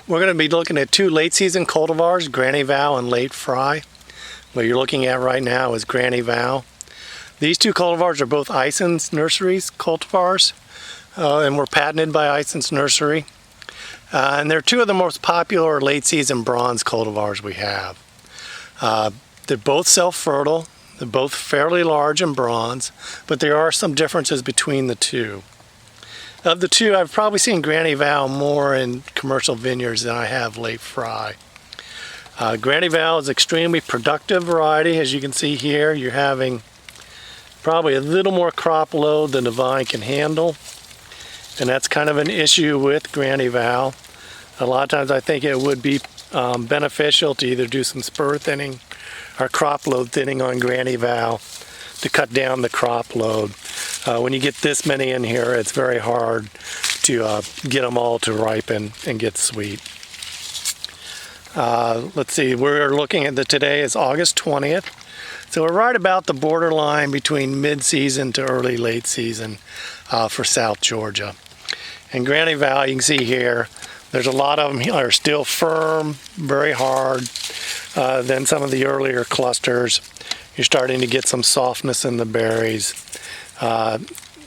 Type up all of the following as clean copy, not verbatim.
We're going to be looking at two late season cultivars, Granny Val and Late Fry. What you're looking at right now is Granny Val. These two cultivars are both Ison's Nurseries cultivars, and were patented by Ison's Nursery. And they're two of the most popular late season bronze cultivars we have. They're both self-fertile, they're both fairly large in bronze, but there are some differences between the two. Of the two, I've probably seen Granny Val more in commercial vineyards than I have Late Fry. Granny Val is an extremely productive variety. As you can see here, you're having probably a little more crop load than the vine can handle. And that's kind of an issue with Granny Val. A lot of times I think it would be beneficial to either do some spur thinning or crop load thinning on Granny Val to cut down the crop load. When you get this many in here, it's very hard to get them all to ripen and get sweet. Let's see, we're looking at today is August 20th. So we're right about the borderline between mid-season to early late season for South Georgia. And Granny Val, you can see here, there's a lot of them are still firm, very hard. Then some of the earlier clusters, you're starting to get some softness in the berries.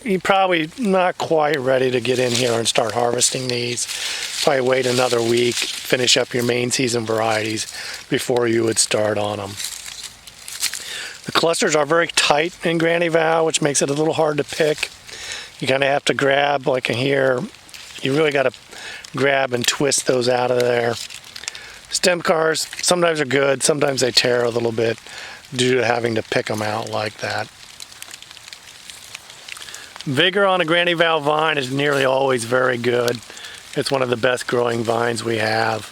You're probably not quite ready to get in here and start harvesting these. Probably wait another week, finish up your main season varieties before you would start on them. The clusters are very tight in Granny Val, which makes it a little hard to pick. You kind of have to grab, like in here, you really got to grab and twist those out of there. Stem cars sometimes are good, sometimes they tear a little bit due to having to pick them out like that. Vigor on a Granny Val vine is nearly always very good. It's one of the best growing vines we have.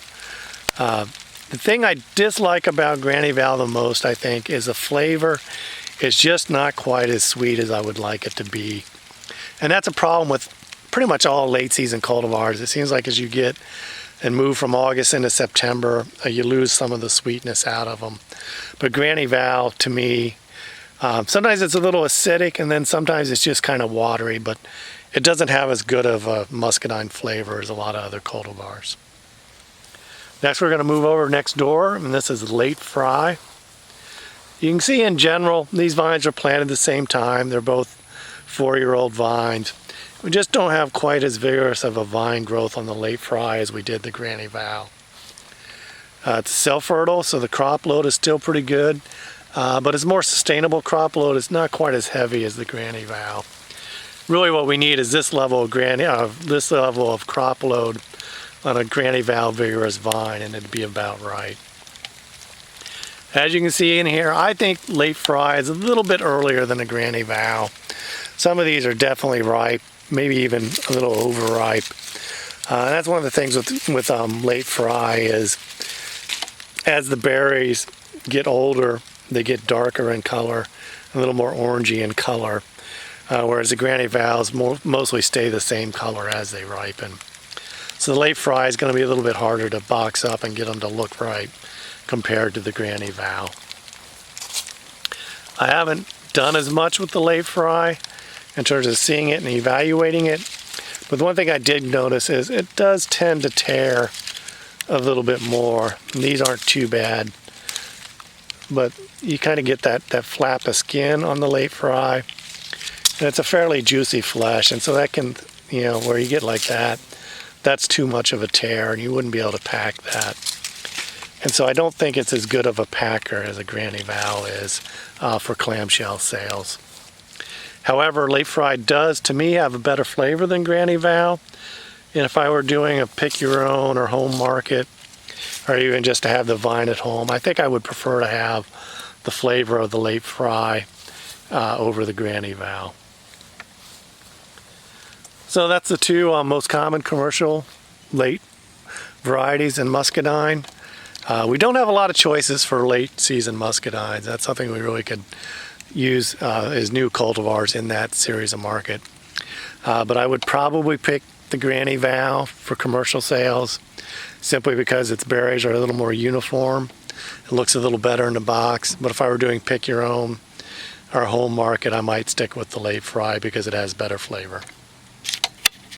The thing I dislike about Granny Val the most, I think, is the flavor. It's just not quite as sweet as I would like it to be. And that's a problem with pretty much all late season cultivars. It seems like as you get and move from August into September, you lose some of the sweetness out of them. But Granny Val, to me, sometimes it's a little acidic, and then sometimes it's just kind of watery, but it doesn't have as good of a muscadine flavor as a lot of other cultivars. Next, we're going to move over next door, and this is Late Fry. You can see in general, these vines are planted at the same time. They're both 4-year-old vines. We just don't have quite as vigorous of a vine growth on the Late Fry as we did the Granny Val. It's self-fertile, so the crop load is still pretty good. But it's more sustainable crop load. It's not quite as heavy as the Granny Val. Really what we need is this level of crop load on a Granny Val vigorous vine, and it'd be about right. As you can see in here, I think Late Fry is a little bit earlier than a Granny Val. Some of these are definitely ripe, maybe even a little overripe. That's one of the things with Late Fry is as the berries get older, they get darker in color, a little more orangey in color, whereas the Granny Vals mostly stay the same color as they ripen. So the Late Fry is going to be a little bit harder to box up and get them to look right compared to the Granny Val. I haven't done as much with the Late Fry in terms of seeing it and evaluating it, but the one thing I did notice is it does tend to tear a little bit more. And these aren't too bad, but you kind of get that flap of skin on the Late Fry, and it's a fairly juicy flesh, and so that can, where you get like that, that's too much of a tear, and you wouldn't be able to pack that. And so I don't think it's as good of a packer as a Granny Val is for clamshell sales. However, Late Fry does, to me, have a better flavor than Granny Val. And if I were doing a pick your own or home market, or even just to have the vine at home, I think I would prefer to have the flavor of the Late Fry over the Granny Val. So that's the two most common commercial late varieties in muscadine. We don't have a lot of choices for late season muscadines. That's something we really could use as new cultivars in that series of market. But I would probably pick the Granny Val for commercial sales, simply because its berries are a little more uniform. It looks a little better in the box. But if I were doing pick your own or home market, I might stick with the Late Fry because it has better flavor.